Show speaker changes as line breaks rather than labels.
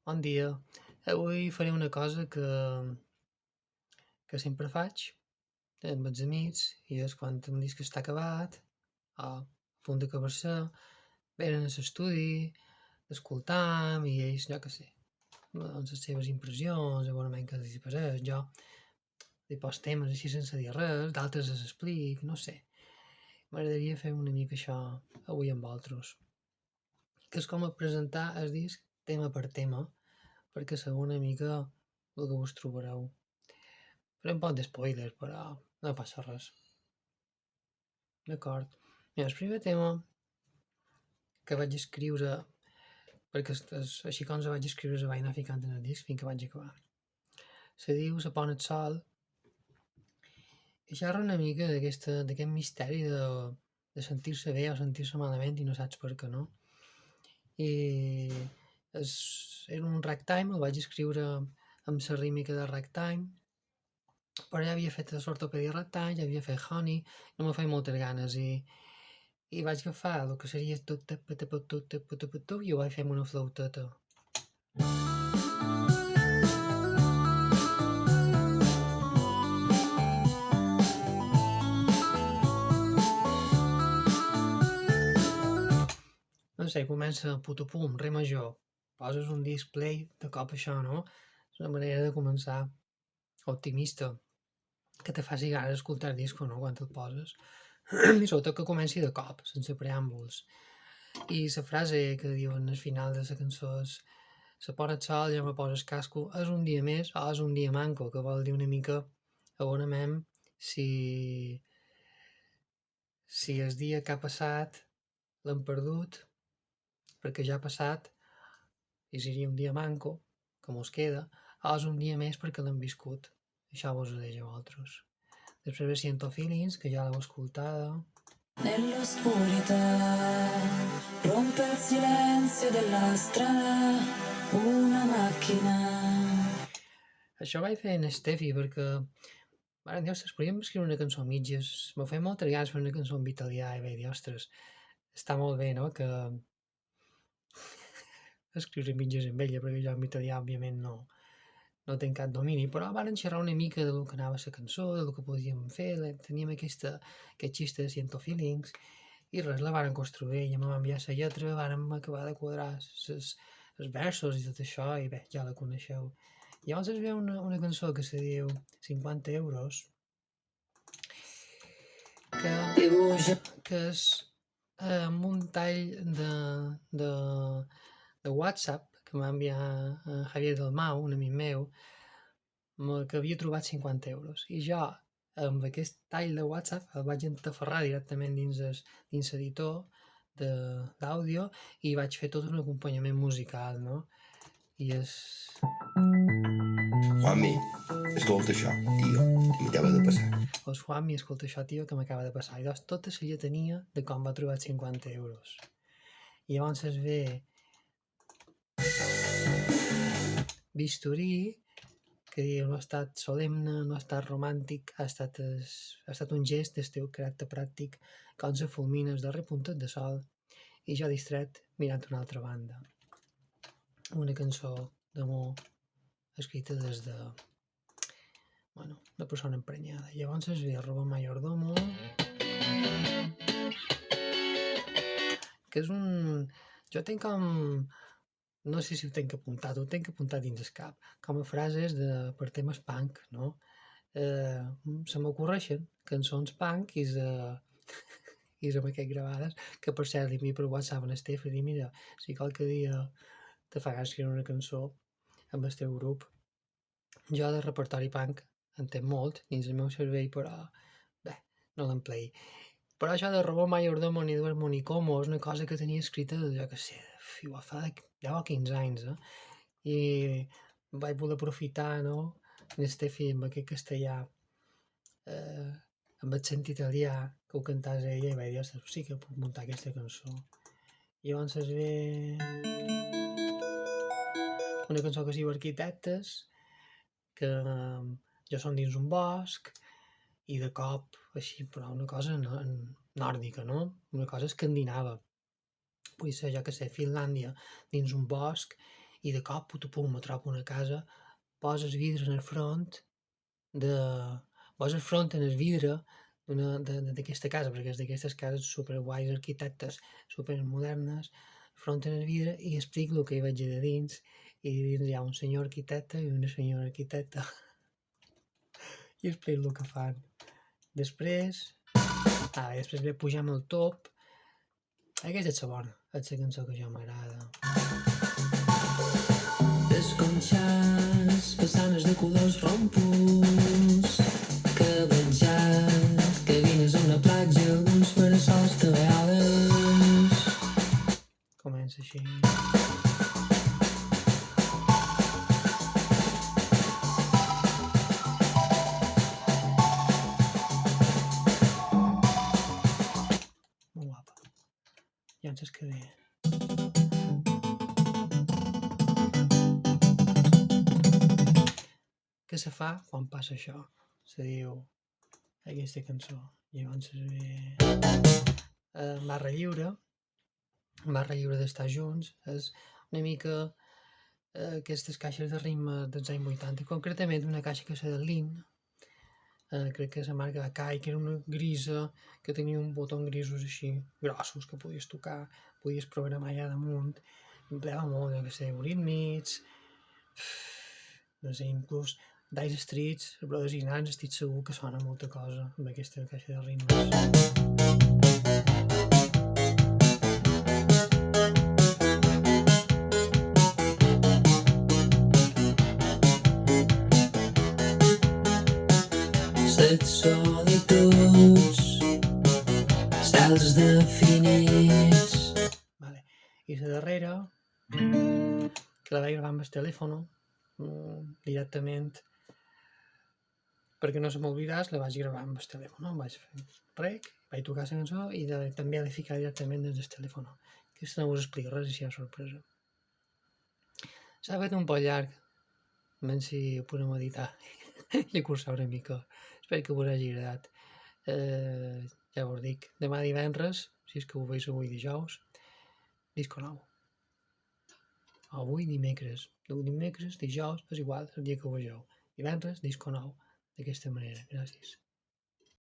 Bon dia. Avui faré una cosa que sempre faig amb els amics i és quan un disc està acabat o a punt d'acabar-se, venen a l'estudi, escoltam i ells, jo què sé, doncs les seves impressions, segurament que els hi passés, jo li pos temes així sense dir res, d'altres els explic, no sé. M'agradaria fer una mica això avui amb vosaltres, que és com a presentar el disc tema per tema, perquè segur una mica el que vos trobareu. Faré un poc de spoiler, però no passa res. D'acord. Mira, el primer tema que vaig escriure, perquè així com se vaig escriure, se vaig anar ficant en el disc fins que vaig acabar. Se diu Se pon el sol i xerra una mica d'aquest misteri de sentir-se bé o sentir-se malament i no saps per què, no? I era un ragtime, el vaig escriure amb la rítmica de ragtime, però ja havia fet l'ortopèdia ragtime, ja havia fet honey, no me feia moltes ganes i vaig agafar el que seria tot i ho vaig fer amb una flauteta. No sé, comença putupum, re major, poses un disc play, de cop això, no? És una manera de començar optimista, que te faci ganes d'escoltar el disco, no?, quan te'l poses. I sobretot que comenci de cop, sense preàmbuls. I la frase que diuen al final de la cançó és se pon el sol, ja me poses casco, és un dia més o és un dia manco, que vol dir una mica a on anem si el dia que ha passat l'hem perdut perquè ja ha passat i seria un dia manco, que mos queda, o és un dia més perquè l'hem viscut. Això vos ho deia a vosaltres. Després ve Siento Feelings, que ja l'heu escoltada.
Nell'oscurità rompe il silenzio della strada una macchina.
Això vaig fer en Steffi perquè mare meva, ostres, podríem escriure una cançó a mitges. Me feia moltes ganes fer una cançó en italià i vaig dir, ostres, està molt bé, no?, que escriure mitges amb ella, perquè jo en italià, òbviament, no tinc cap domini, però varen xerrar una mica del que anava la cançó, del que podíem fer, teníem aquest xiste de Siento Feelings, i res, la varen construir, ella me va enviar la lletra, vàrem acabar de quadrar els versos i tot això, i bé, ja la coneixeu. Llavors es veu una cançó que se diu 50 euros, que és amb un tall de, de WhatsApp que m'ha enviat Javier Dalmau, un amic meu, que havia trobat 50 euros. I jo, amb aquest tall de WhatsApp, el vaig entaferrar directament dins l'editor d'àudio i vaig fer tot un acompanyament musical, no? I és...
Juanmi, escolta això, tio, que m'acaba de passar.
Doncs Juanmi, escolta això, tio, que m'acaba de passar. I doncs tota la lletania de com va trobar 50 euros. I llavors es ve Bisturí, que diu no ha estat solemne, no ha estat romàntic, ha estat un gest del teu caràcter pràctic, com se fulmina el darrer puntet de sol, i jo distret mirant una altra banda. Una cançó d'amor escrita des de, bueno, una persona emprenyada. Llavors es ve Robo Mayordomo, que és un... Jo tinc com... No sé si ho tinc apuntat, ho tinc apuntat dins el cap, com a frases per temes punk, no? Se m'ocorreixen cançons punk i i amb aquestes gravades, que per cert li envio per WhatsApp a l'Estef i dic, mira, si qualque dia te fa gràcia escriure una cançó amb el teu grup, jo de repertori punk en tenc molt dins el meu cervell, però bé, no l'emplei. Però això de Robó Mayordomo ni Duermo ni Como és una cosa que tenia escrita, jo que sé, igual fa 10 o 15 anys, I vaig voler aprofitar, no?, l'Estefi amb aquest castellà, amb accent italià, que ho cantàs ella, i vaig dir, ostres, sí que puc muntar aquesta cançó. I llavors es ve una cançó que es diu Arquitectes, que jo som dins un bosc, i de cop, així, però una cosa nòrdica, no?, una cosa escandinava. Vull ser, jo que sé, Finlàndia, dins un bosc, i de cop, pum, me trobo una casa, posa els vidres en el front de... posa el front en el vidre d'aquesta casa, perquè és d'aquestes cases super guais, arquitectes, super modernes, front en el vidre, i explico el que hi veig de dins, i dins hi ha un senyor arquitecte i una senyora arquitecta, i explico el que fan. Després ve pujant el top. Aquesta és la bona, és la cançó que jo m'agrada.
Desconxats, façanes de colors rompus, cabellat, cabines a una platja, alguns parasols de vegades.
Comença així. Molt guapa. Ja ens que ve. Què se fa quan passa això? Se diu aquesta cançó. Llavors ve barra lliure d'estar junts, és una mica aquestes caixes de ritme dels anys 80, concretament una caixa que és del Lin, crec que és la marca de Kai, que era una grisa, que tenia un botó grisos així, grossos, que podies tocar, podies programar allà damunt, empleava molt, que sé, Eurythmics, no sé, inclús Dire Straits, Brothers in Arms, estic segur que sona molta cosa amb aquesta caixa de ritmes.
Set solituds, cels definits.
Vale. I la darrera, que la vaig gravar amb el telèfon, directament, perquè no se m'oblidés, la vaig gravar amb el telèfon. Vaig fer rec, vaig tocar la cançó i també he de ficar directament des del telèfon. Aquesta no us explico res, així a sorpresa. S'ha fet un poc llarg, menys si ho podem editar i cursar una mica. Espero que us hagi agradat. Ja us dic, demà divendres, si és que ho veus avui dijous, disco nou. Avui dimecres, dijous, és igual, el dia que ho vegeu. Divendres, disco nou. D'aquesta manera, gràcies.